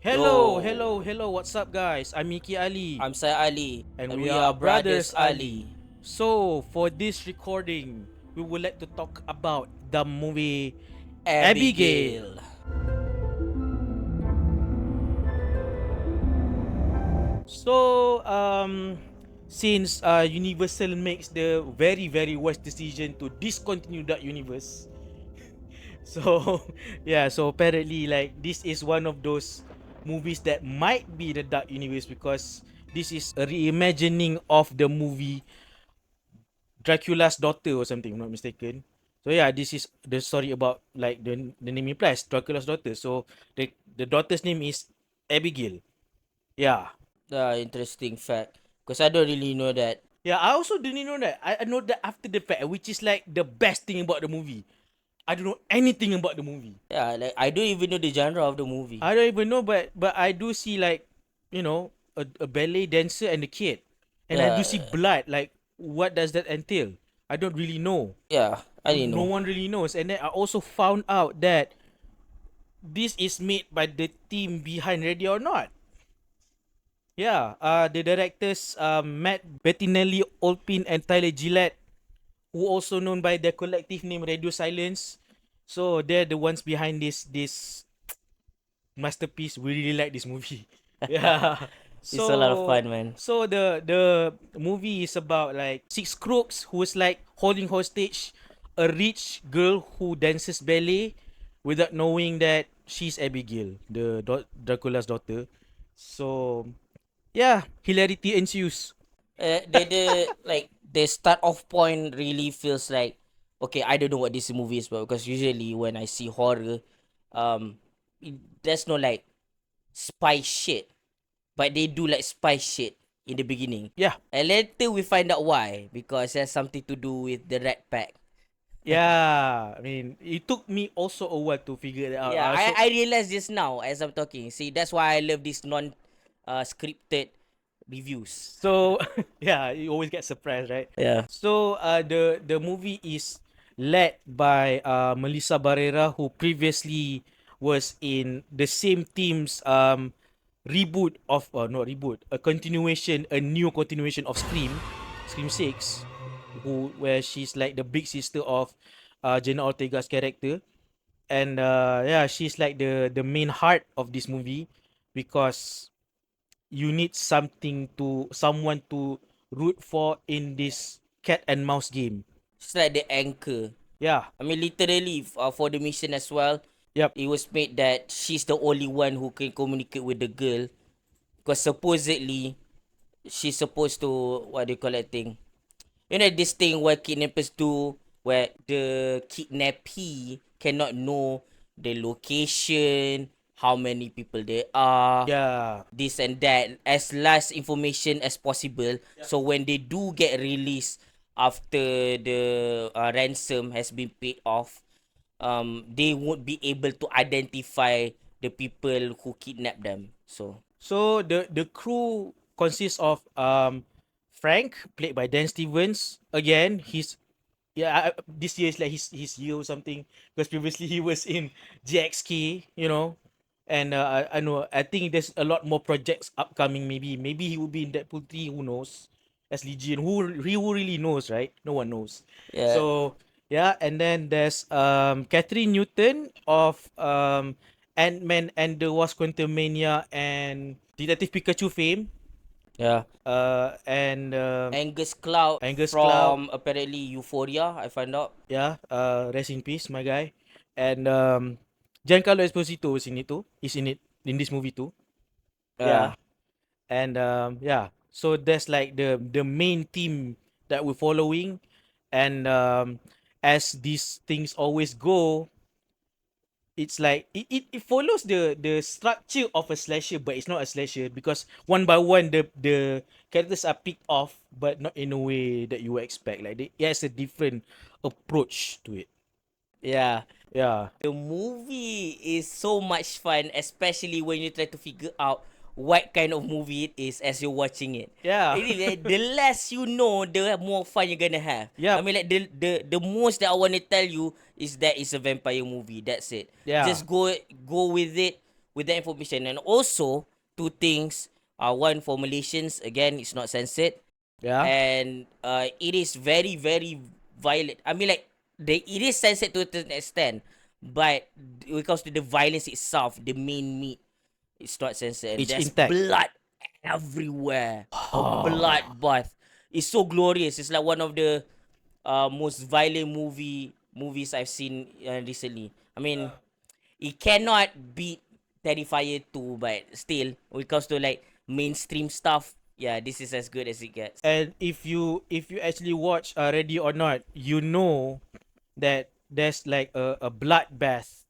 Hello, Yo, hello, hello, what's up guys? I'm Miki Ali I'm Sai Ali, and and we we are are Brothers Brothers Ali. Ali. So, for this recording, we would like to talk about the movie Abigail. Abigail. So, since Universal makes the very wise decision to discontinue that universe, so yeah, so apparently like this is one of those movies that might be the Dark Universe because this is a reimagining of the movie Dracula's daughter or something, if I'm not mistaken. So yeah, this is the story about like the name implies Dracula's daughter. So the daughter's name is Abigail. Yeah. The interesting fact, because I don't really know that. Yeah, I also didn't know that. I know that after the fact, which is like the best thing about the movie. I don't know anything about the movie. Yeah, like I don't even know the genre of the movie. I don't even know, but I do see like, a ballet dancer and a kid, and I do see Yeah, blood. Like, what does that entail? I don't really know. yeah, I didn't No know. one really knows. And then I also found out that this is made by the team behind Ready or Not. Yeah, the directors Matt Bettinelli, Olpin, and Tyler Gillette, who also known by their collective name Radio Silence. So they're the ones behind this masterpiece. We really like this movie. Yeah. It's a lot of So fun, man. so the movie is about like six crooks who is like holding hostage a rich girl who dances ballet without knowing that she's Abigail, the Dracula's daughter. So yeah, hilarity ensues. The like the start off point really feels like, okay, I don't know what this movie is about, because usually when I see horror, um, there's no like spy shit, but they do like spy shit in the beginning. Yeah. And later we find out why, because it has something to do with the Rat Pack. Yeah, I mean, it took me also a while to figure it out. Yeah, So I realize this now as I'm talking. See, that's why I love these non scripted reviews. so yeah, you always get surprised, right? Yeah. So the movie is led by Melissa Barrera, who previously was in the same team's reboot of not reboot, a new continuation of Scream 6, where she's like the big sister of Jenna Ortega's character. And yeah, she's like the main heart of this movie because you need someone to root for in this cat and mouse game. It's like the anchor. Yeah. I mean, literally, for the mission as well, Yep. it was made that she's the only one who can communicate with the girl. Because supposedly, she's supposed to, what do you call that thing? You know this thing where kidnappers do, where the kidnappee cannot know the location, how many people there are, Yeah. this and that, as last information as possible. So when they do get released after the ransom has been paid off, they won't be able to identify the people who kidnapped them. So the crew consists of Frank, played by Dan Stevens. Again, he's yeah, this year is like his year or something because previously he was in GXK, and I know I think there's a lot more projects upcoming. Maybe he will be in Deadpool 3. Who knows? As Legion, who really knows, right? No one knows. yeah, So yeah, and then there's Catherine Newton of Ant-Man and the Wasp Quantumania and Detective Pikachu fame. yeah. And Angus Cloud Angus Cloud. from apparently Euphoria, I found out. Yeah, rest in peace, my guy. And Giancarlo Esposito is in it too. Is in it in this movie too. Uh, Yeah. And yeah. So that's like the main theme that we're following. And as these things always go, it's like it follows the structure of a slasher, but it's not a slasher because one by one the characters are picked off, but not in a way that you would expect. Like it has a different approach to it. yeah. Yeah. The movie is so much fun, especially when you try to figure out what kind of movie it is as you're watching it. Yeah. Really, like, the less you know, the more fun you're gonna have. I Yep. mean, like the most that I want to tell you is that it's a vampire movie. That's it. Yeah. Just go with it with that information. And also, two things. One, for Malaysians, again, it's not censored. Yeah. And it is very, very violent. I mean, like, it is censored to an extent. But when it comes to the violence itself, the main meat, it's not censored. And It's there's intact. blood everywhere. A bloodbath. It's so glorious. It's like one of the most violent movies I've seen recently. I mean, it cannot beat Terrifier 2, but still, when it comes to like mainstream stuff, yeah, this is as good as it gets. And if you actually watch Ready or Not, you know that there's like a bloodbath,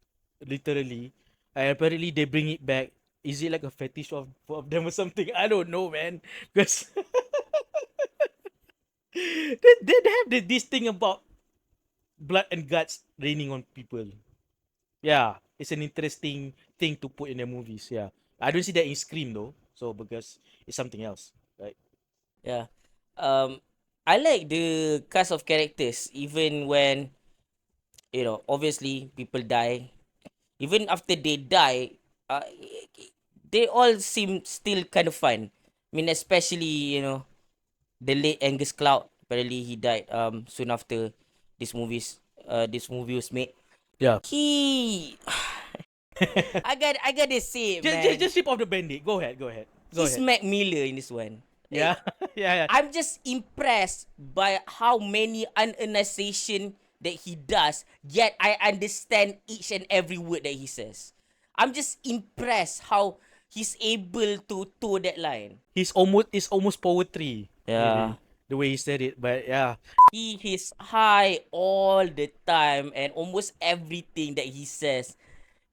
literally. And apparently they bring it back. Is it like a fetish of them or something? I don't know, man. Because they have this thing about blood and guts raining on people. Yeah, it's an interesting thing to put in the movies. Yeah, I don't see that in Scream though. So because it's something else, right? Yeah. I like the cast of characters, even when, obviously people die. Even after they die, they all seem still kind of fun. I mean, especially, the late Angus Cloud. Apparently, he died soon after this movie was made. Yeah. He, I gotta say it, just, man. just rip off the band-aid. Go ahead. Go He's ahead. Mac Miller in this one. Yeah. yeah. I'm just impressed by how many pronunciation that he does, yet I understand each and every word that he says. I'm just impressed how he's able to toe that line. It's almost poetry. Yeah. Really, the way he said it, but yeah. He is high all the time, and almost everything that he says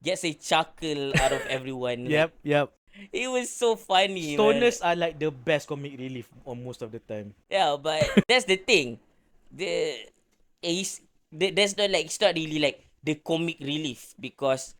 gets a chuckle out of everyone. Yep. It was so funny, Stoners man. are like the best comic relief on most of the time. Yeah, but that's the thing. There's not like, it's not really like the comic relief, because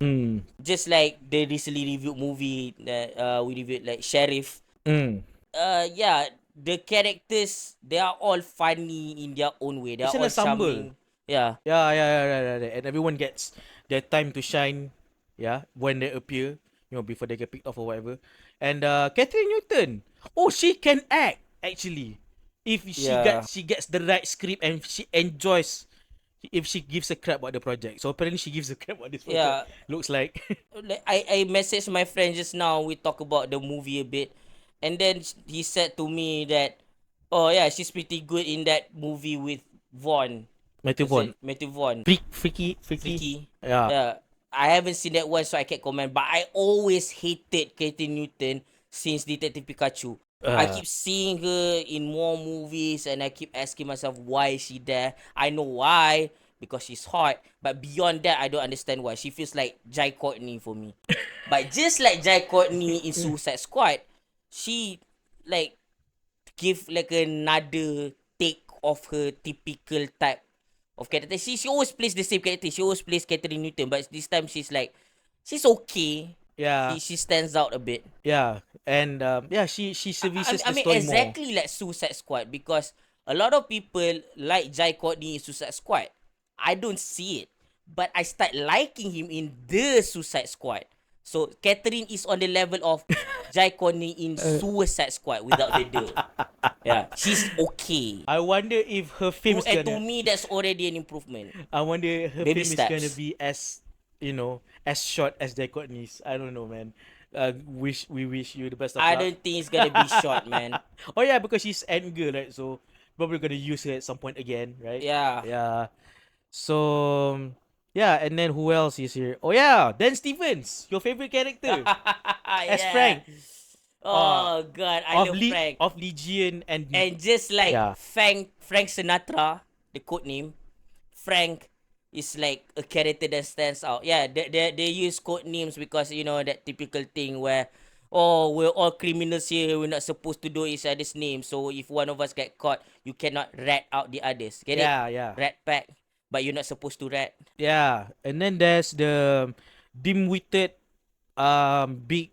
just like the recently reviewed movie that we reviewed, like Sheriff. Yeah, the characters, they are all funny in their own way. They are It's an all ensemble. charming. Yeah. Yeah. And everyone gets their time to shine. Yeah, when they appear, before they get picked off or whatever. And Catherine Newton, she can act actually. If she gets the right script and she enjoys, if she gives a crap about the project. So apparently she gives a crap about this project. Yeah. Looks like. Like, I messaged my friend just now. We talk about the movie a bit, and then he said to me that, oh yeah, she's pretty good in that movie with Vaughn. Matthew Vaughn. Matthew Vaughn. Freaky. Yeah. Yeah. I haven't seen that one, so I can't comment. But I always hated Catherine Newton since Detective Pikachu. I keep seeing her in more movies, and I keep asking myself, why is she there? I know why, because she's hot. But beyond that, I don't understand why. She feels like Jai Courtney for me. But just like Jai Courtney in Suicide Squad, she like give like another take of her typical type of character. She always plays the same character. She always plays Catherine Newton, but this time she's okay. Yeah. She stands out a bit. Yeah. And she services I the mean, story exactly like Suicide Squad, because a lot of people like Jai Courtney in Suicide Squad. I don't see it, but I start liking him in the Suicide Squad. So Catherine is on the level of Jai Courtney in Suicide Squad without the the. Yeah, she's okay. I wonder if her film is And to gonna. me, that's already an improvement. I wonder her Baby film is steps. gonna be as as short as Jai Courtney's. I don't know, man. We wish you the best of I luck. don't think it's gonna be short, man. Oh yeah, because she's End Girl, right? So probably gonna use her at some point again, right? Yeah. Yeah. So yeah, and then who else is here? Oh yeah, Dan Stevens, your favorite character as Yeah. Frank Oh God, I love Frank. of Legion and just like Yeah. Frank Sinatra, the code name, Frank is like a character that stands out. Yeah, they use code names because that typical thing where, oh, we're all criminals here, we're not supposed to do each other's names. So if one of us get caught, you cannot rat out the others. Get it? yeah. Rat pack, but you're not supposed to rat. Yeah, and then there's the dim-witted big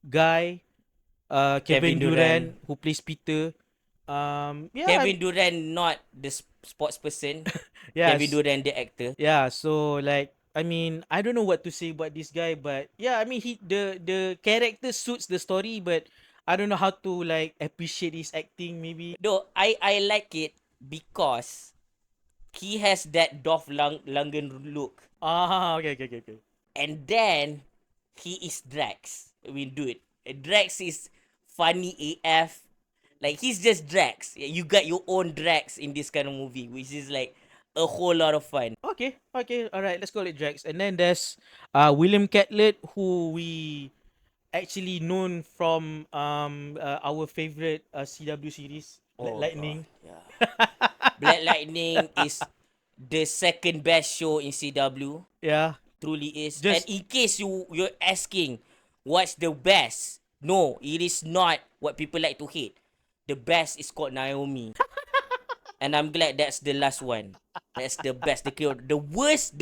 guy Kevin Kevin Durant. Durant who plays Peter. Yeah. Kevin Durant, not the sports person. yeah, Kevin Durant, the actor. Yeah, so like I mean, I don't know what to say about this guy, but yeah, I mean, the character suits the story, but I don't know how to like appreciate his acting. Maybe. Though I like it because he has that Lungen look. Ah, okay, okay, okay, okay. And then he is Drax. I mean, dude, Drax is funny AF. Like he's just Drax. You got your own Drax in this kind of movie, which is like a whole lot of fun. Okay, okay, all right. Let's call it Drax. And then there's William Catlett, who we actually known from our favorite CW series, Oh god, Lightning. yeah. Black Lightning is the second best show in CW. Yeah, Truly is. And just in case you're asking what's the best, no, it is not what people like to hate. The best is called Naomi. And I'm glad that's the last one. That's the best. The worst.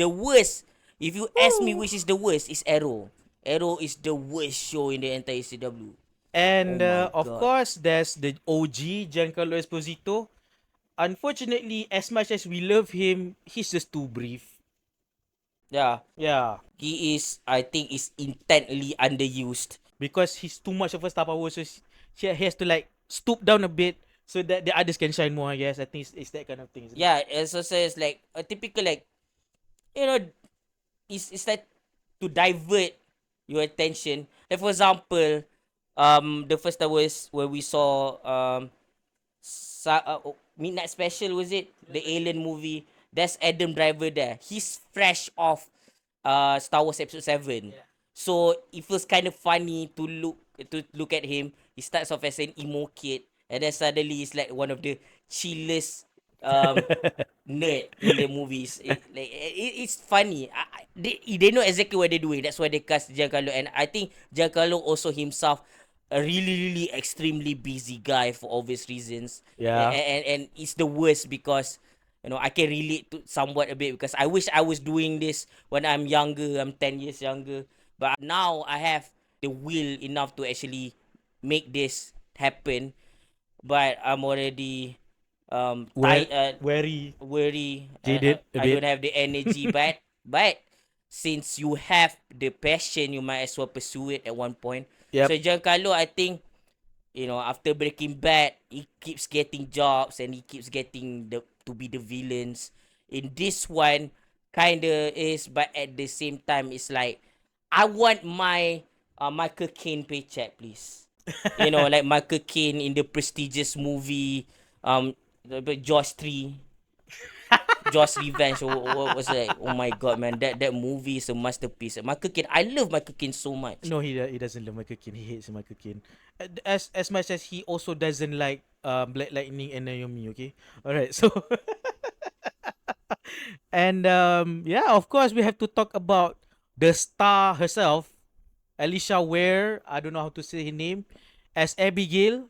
If you ask me woo. which is the worst, is Arrow. Arrow is the worst show in the entire CW. Oh And my of god. course, there's the OG Giancarlo Esposito. Unfortunately, as much as we love him, he's just too brief. Yeah. Yeah, He is, I think, is intently underused. because he's too much of a star power, so he has to like stoop down a bit so that the others can shine more. I guess I think it's that kind of thing, isn't it? Yeah, it's also it's like a typical like, you know, it's like to divert your attention. Like for example, the first time was where we saw Midnight Special, was it? The Alien movie. There's Adam Driver there. He's fresh off Star Wars Episode 7. So it feels kind of funny to look at him. He starts off as an emo kid, and then suddenly he's like one of the chillest nerd in the movies. It's funny. They know exactly what they're doing. That's why they cast Giancarlo, and I think Giancarlo also himself a really extremely busy guy for obvious reasons. Yeah. And it's the worst because I can relate to somewhat a bit because I wish I was doing this when I'm younger. I'm 10 years younger, but now I have the will enough to actually make this happen. But I'm already Well, tired, very worry. jaded a I don't bit. have the energy, but since you have the passion, you might as well pursue it at one point. Yep. So Giancarlo, I think after Breaking Bad, he keeps getting jobs and he keeps getting to be the villains. In this one, kinda is, but at the same time, it's like I want my Michael Caine paycheck, please. Like Michael Caine in the prestigious movie, Jaws 3, Jaws Revenge, or what was that? Oh my god, man, that movie is a masterpiece. Michael Caine, I love Michael Caine so much. No, he doesn't love Michael Caine. He hates Michael Caine. As much as he also doesn't like Black Lightning and Naomi. Okay, all right. So and yeah, of course we have to talk about the star herself, Alicia Ware. I don't know how to say her name, as Abigail.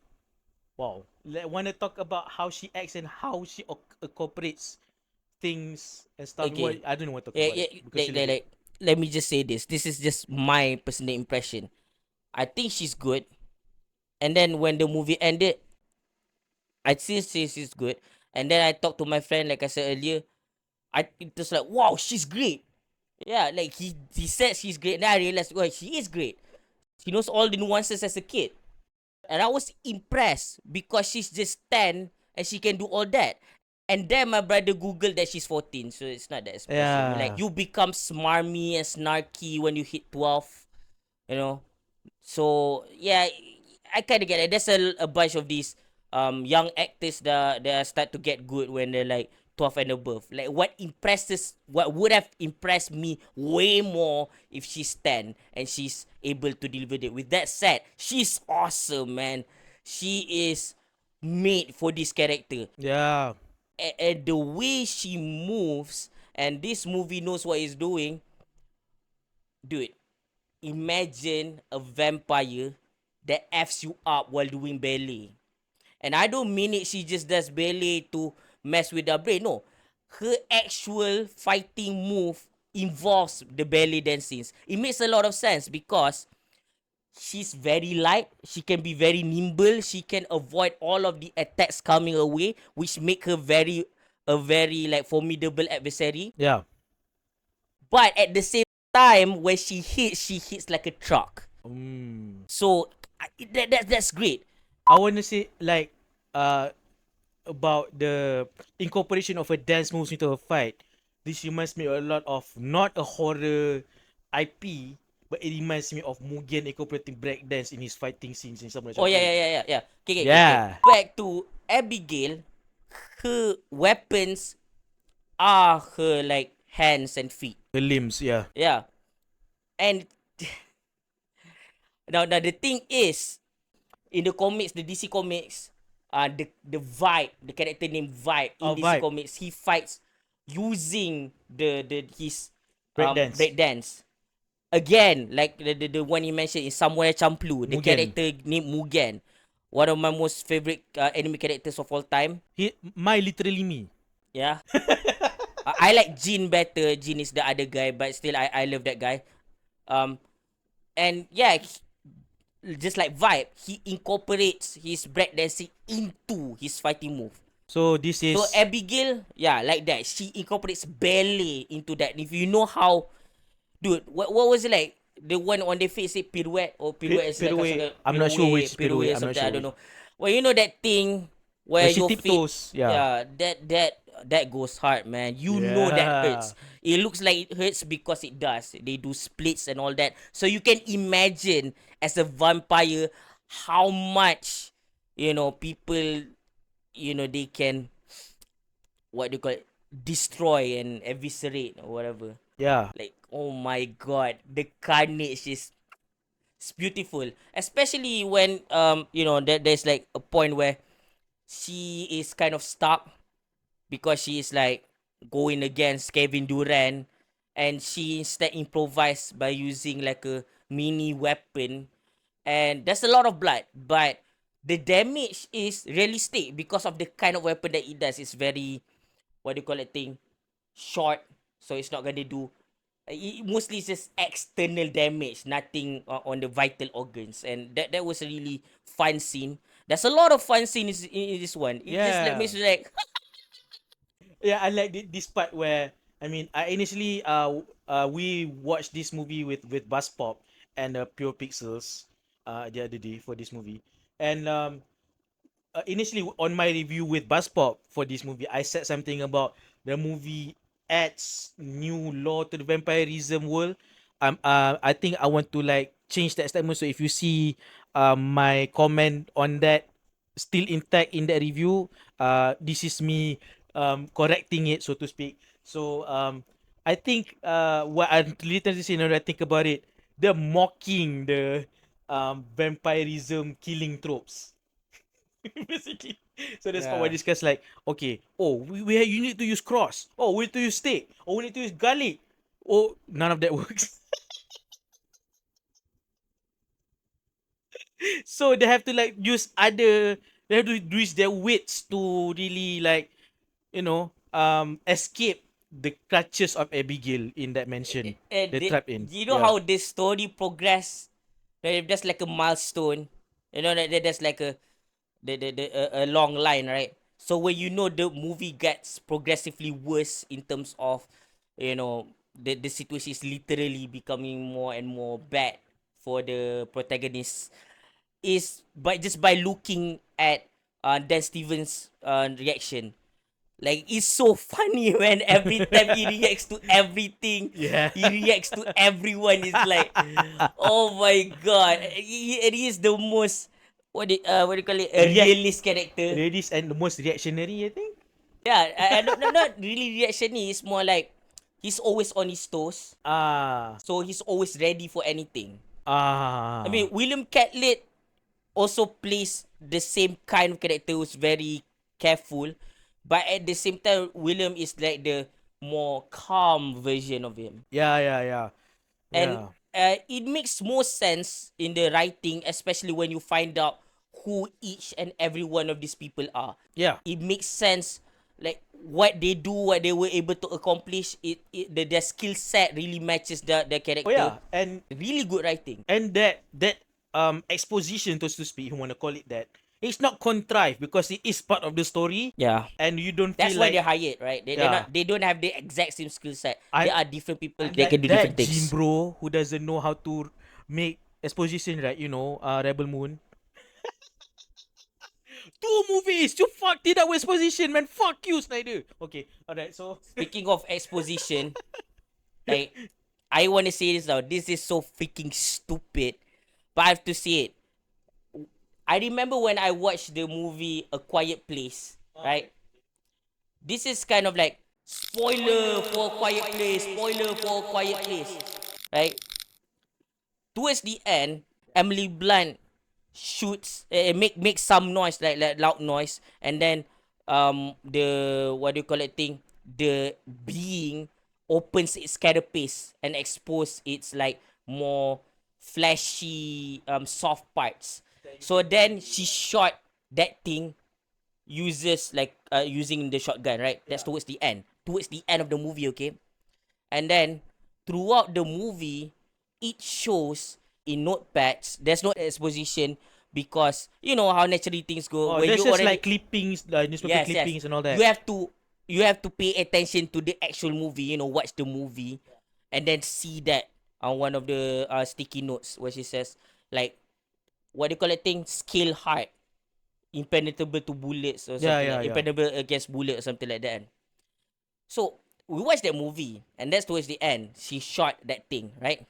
Wow. Want to talk about how she acts and how she incorporates things and stuff. Okay, I don't know what to talk yeah, about yeah, it because you love it. let me just say this. This is just my personal impression. I think she's good. And then when the movie ended, I still say she's good. And then I talked to my friend, like I said earlier. It was like, wow, she's great. Yeah, like he said she's great. Then I realized, well, she is great. She knows all the nuances as a kid. And I was impressed because she's just 10 and she can do all that. And then my brother Googled that she's 14, so it's not that impressive. Like, Yeah. you become smarmy and snarky when you hit 12, you know? So, yeah, I kind of get it. There's a bunch of these young actors that start to get good when they're like 12 and above. Like, what would have impressed me way more if she's 10 and she's able to deliver it. With that said, she's awesome, man. She is made for this character. Yeah. And the way she moves, and this movie knows what it's doing, dude, imagine a vampire that F's you up while doing ballet. And I don't mean it, she just does ballet to mess with the brain. No. Her actual fighting move involves the ballet dancing. It makes a lot of sense because she's very light. She can be very nimble. She can avoid all of the attacks coming her way, which make her a very like formidable adversary. Yeah. But at the same time, when she hits like a truck. So that's great. I want to say like about the incorporation of a dance moves into a fight. This reminds me a lot of not a horror IP, but it reminds me of Mugen incorporating breakdance in his fighting scenes in Samurai Oh Champloo. yeah. Okay. Yeah. Back to Abigail, her weapons are her like hands and feet. The limbs, yeah. Yeah. And now the thing is, in the comics, the DC comics, the Vibe, the character named Vibe in Oh, DC Vibe. comics, he fights using his Breakdance. breakdance. Again, like the one you mentioned in Samurai Champloo, the Mugen. character named Mugen, one of my most favorite anime characters of all time. My literally me. Yeah. I like Jin better. Jin is the other guy, but still I love that guy. And yeah, just like Vibe, he incorporates his breakdancing into his fighting move. So this is So Abigail, yeah, like that. She incorporates ballet into that. If you know how, dude, what was it like? The one on the face say pirouette or pirouette is like pirouette. I'm not sure which pirouette. I'm not sure. I don't know. Well, you know that thing where she your feet, tiptoes. Yeah. that goes hard, man. You know that hurts. It looks like it hurts because it does. They do splits and all that. So you can imagine as a vampire how much, people, they can, what do you call it, destroy and eviscerate or whatever. Yeah. Like, oh my god, the carnage is it's beautiful. Especially when there's like a point where she is kind of stuck because she is like going against Kevin Durant, and she instead improvised by using like a mini weapon, and there's a lot of blood, but the damage is realistic because of the kind of weapon that it does. It's very, what do you call it, thing, short, so it's not gonna do. Mostly it's just external damage, nothing on the vital organs, and that was a really fun scene. There's a lot of fun scenes in this one. It just like makes you like, Yeah, I like this part where I initially we watched this movie with Buzz Pop and Pure Pixels the other day for this movie, and initially on my review with Buzz Pop for this movie, I said something about the movie adds new law to the vampirism world. I think I want to like change that statement. So if you see my comment on that still intact in that review, this is me correcting it, so to speak. So I think what I'm literally saying when I think about it, they're mocking the vampirism killing tropes. Basically. So that's what we discuss, like, okay, you need to use cross. Oh, we need to use steak. Oh, we need to use garlic. Oh, none of that works. So they have to like use other, they have to use their wits to really like, escape the clutches of Abigail in that mansion. They're trapped in. you know how this story progress. There's like a milestone. There's like a long line, right? So when the movie gets progressively worse in terms of, the situation is literally becoming more and more bad for the protagonist, is by looking at Dan Stevens' reaction. Like, it's so funny when every time he reacts to everything, Yeah. he reacts to everyone. It's like, oh my god, he is the most, what do you call it, a realist character. Ladies and the most reactionary, I think. Yeah, not really reactionary. It's more like he's always on his toes, so he's always ready for anything. I mean, William Catlett also plays the same kind of character who's very careful, but at the same time, William is like the more calm version of him. Yeah. And it makes more sense in the writing, especially when you find out who each and every one of these people are. Yeah. It makes sense, like what they do, what they were able to accomplish. Their skill set really matches their character. Oh yeah, and really good writing. that exposition, so to speak, you want to call it that, it's not contrived because it is part of the story, Yeah. and you don't That's feel why like, they're hired, right? yeah, They don't have the exact same skill set. They I'm are different people. I'm They can like do that different Jim things. bro who doesn't know how to make exposition, right? Rebel Moon. Two movies, you fucked it up with exposition, man. Fuck you, Snyder. Okay, alright, so Speaking of exposition, like I want to say this now. This is so freaking stupid, but I have to say it. I remember when I watched the movie A Quiet Place, right? This is kind of like spoiler for Quiet Place, spoiler for Quiet Place, right? Towards the end, Emily Blunt shoots, make some noise, like loud noise, and then the what do you call it thing, the being opens its carapace and expose its like more flashy soft parts. So then she shot that thing uses like using the shotgun, right? That's towards the end. Towards the end of the movie, okay? And then throughout the movie, it shows in notepads. There's no exposition because you know how naturally things go. oh, When there's you just already like clippings, like newspaper yes, clippings and all that. you have to pay attention to the actual movie. You know, watch the movie, and then see that on one of the sticky notes where she says like what do you call it thing? Skill hard, impenetrable to bullets or Yeah, something yeah, like yeah. impenetrable against bullet or something like that. So we watched that movie, and that's towards the end. She shot that thing, right?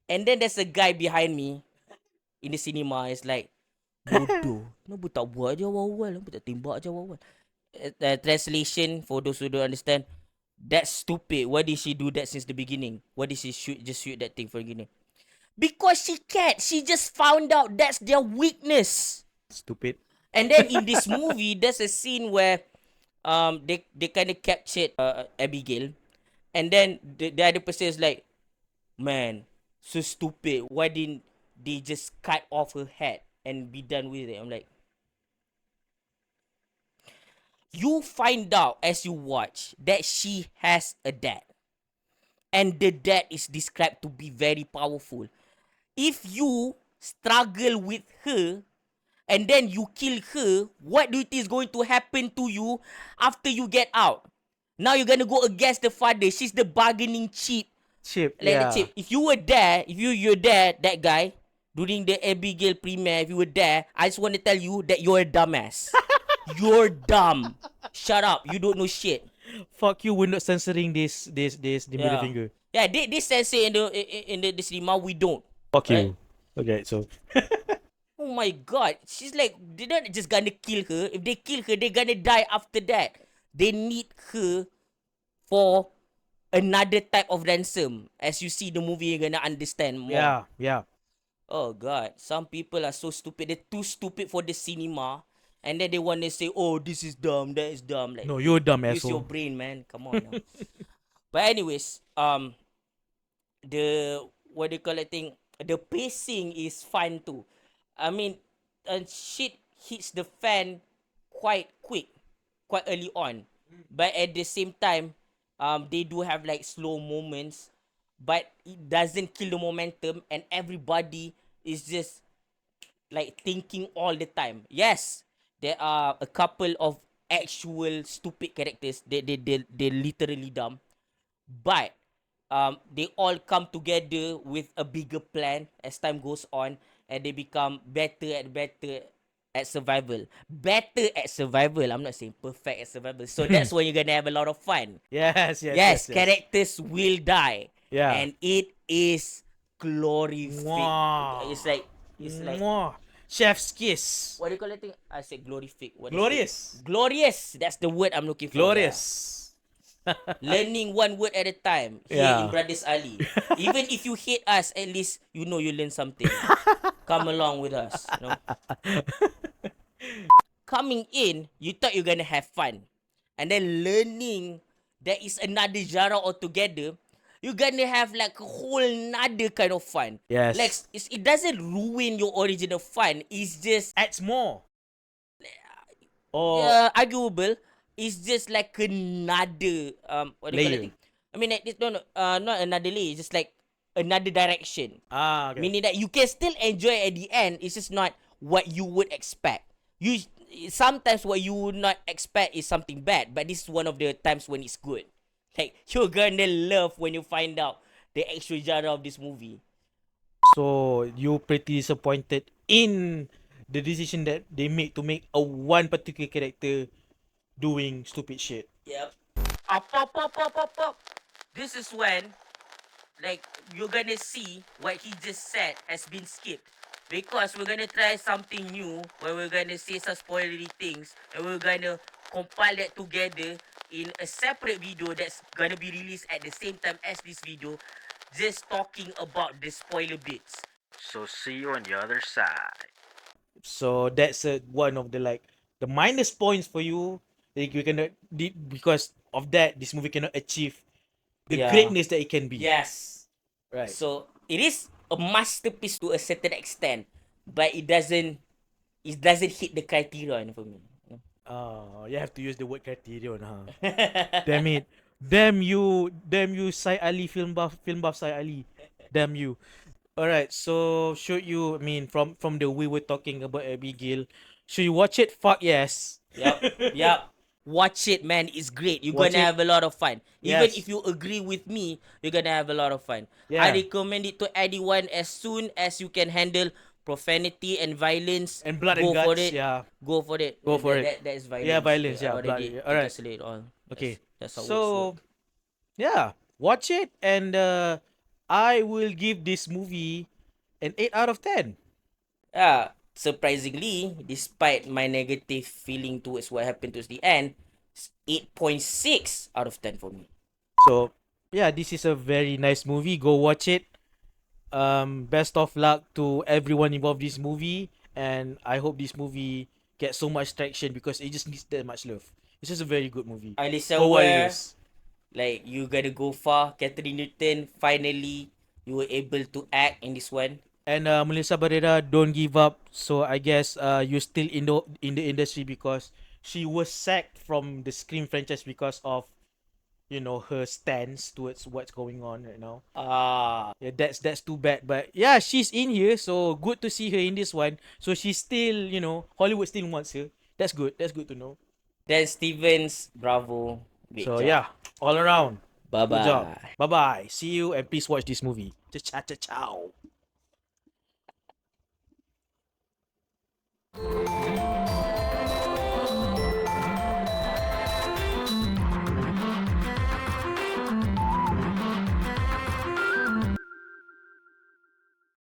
And then there's a guy behind me in the cinema. It's like, bodoh. Kenapa tak buat je awal-awal? Kenapa tak tembak je awal-awal? Translation, for those who don't understand, that's stupid. Why did she do that since the beginning? Why did she shoot that thing from the beginning? Because she can't. She just found out that's their weakness. Stupid. And then in this movie, there's a scene where they kind of captured Abigail, and then the other person is like, man, so stupid. Why didn't they just cut off her head and be done with it? I'm like, you find out as you watch that she has a dad, and the dad is described to be very powerful. If you struggle with her and then you kill her, what do you think is going to happen to you after you get out? Now you're gonna go against the father. She's the bargaining chip. Chip, Like the yeah. chip. If you were there, if you're there, that guy, during the Abigail premiere, if you were there, I just want to tell you that you're a dumbass. You're dumb. Shut up. You don't know shit. Fuck you, we're not censoring this the middle Yeah. finger. Yeah, they censor in the cinema. We don't. Fuck Right? you. Okay, so Oh my god. She's like, they're not just gonna kill her. If they kill her, they're gonna die after that. They need her for another type of ransom. As you see the movie, you're gonna understand more. yeah, yeah. Oh god, some people are so stupid. They're too stupid for the cinema, and then they want to say, "Oh, this is dumb, that is dumb." Like, No, you're a dumb use your asshole. brain, man. Come on now. But anyways, the what do you call it thing? The pacing is fun too. I mean, shit hits the fan quite quick, quite early on. But at the same time, they do have like slow moments, but it doesn't kill the momentum, and everybody is just like thinking all the time. Yes, there are a couple of actual stupid characters. They literally dumb, but they all come together with a bigger plan as time goes on, and they become better at survival. Better at survival. I'm not saying perfect at survival. So that's when you're gonna have a lot of fun. Yes, yes, Yes, yes, yes. characters will die. Yeah. And it is glorific. Mwah. It's like Mwah. Chef's kiss. what do you call it thing? I said glorific. What is it? Glorious. Glorious. That's the word I'm looking for. Glorious. Yeah. Learning one word at a time here Yeah. in Brothers Ali. Even if you hate us, at least you know you learn something. Come along with us. You know? Coming in, you thought you're gonna have fun, and then learning there is another genre altogether. You're gonna have like a whole nother kind of fun. Yes. Like it doesn't ruin your original fun. It's just Adds more. Or arguable. It's just like another what do you call layer. it? I mean, it's not another layer. It's just like another direction. Ah, okay. Meaning that you can still enjoy at the end. It's just not what you would expect. You sometimes what you would not expect is something bad, but this is one of the times when it's good. Like you're gonna love when you find out the actual genre of this movie. So you pretty disappointed in the decision that they made to make a one particular character doing stupid shit. Yep. Up. This is when like you're gonna see what he just said has been skipped. Because we're gonna try something new where we're gonna say some spoilery things and we're gonna compile that together in a separate video that's gonna be released at the same time as this video, just talking about the spoiler bits. So see you on the other side. So that's one of the like the minus points for you. Like you cannot because of that this movie cannot achieve the Yeah. greatness that it can be. Yes. Right. So it is a masterpiece to a certain extent, but it doesn't hit the criterion for me. Oh, you have to use the word criterion, huh? Damn it. Damn you, Sai Ali film buff Sai Ali. Damn you. Alright, so should you from the we were talking about Abigail, should you watch it? Fuck yes. Yep. Watch it, man. It's great. You're Watch gonna it. have a lot of fun. Even Yes. if you agree with me, you're gonna have a lot of fun. Yeah. I recommend it to anyone as soon as you can handle profanity and violence. And blood go and for guts, it. yeah. Go for it. Go for it. That is violence. Yeah, violence, I yeah, already blood. Alright. encapsulate it all. Okay. That's how words So work. yeah, watch it and I will give this movie an 8 out of 10. Surprisingly, despite my negative feeling towards what happened towards the end, it's 8.6 out of 10 for me. So yeah, this is a very nice movie. Go watch it. Best of luck to everyone involved in this movie, and I hope this movie gets so much traction because it just needs that much love. It's just a very good movie. Alicia For what it Ware, is. like you gotta go far. Catherine Newton, finally you were able to act in this one. And Melissa Barrera, don't give up. So I guess you're still in the industry because she was sacked from the Scream franchise because of her stance towards what's going on right now. Yeah, that's too bad. But yeah, she's in here, so good to see her in this one. So she's still, Hollywood still wants her. That's good. That's good to know. Dan Stevens, bravo. Great So job. yeah, all around. Bye Good job. bye. Bye bye. See you and please watch this movie. Ciao ciao ciao.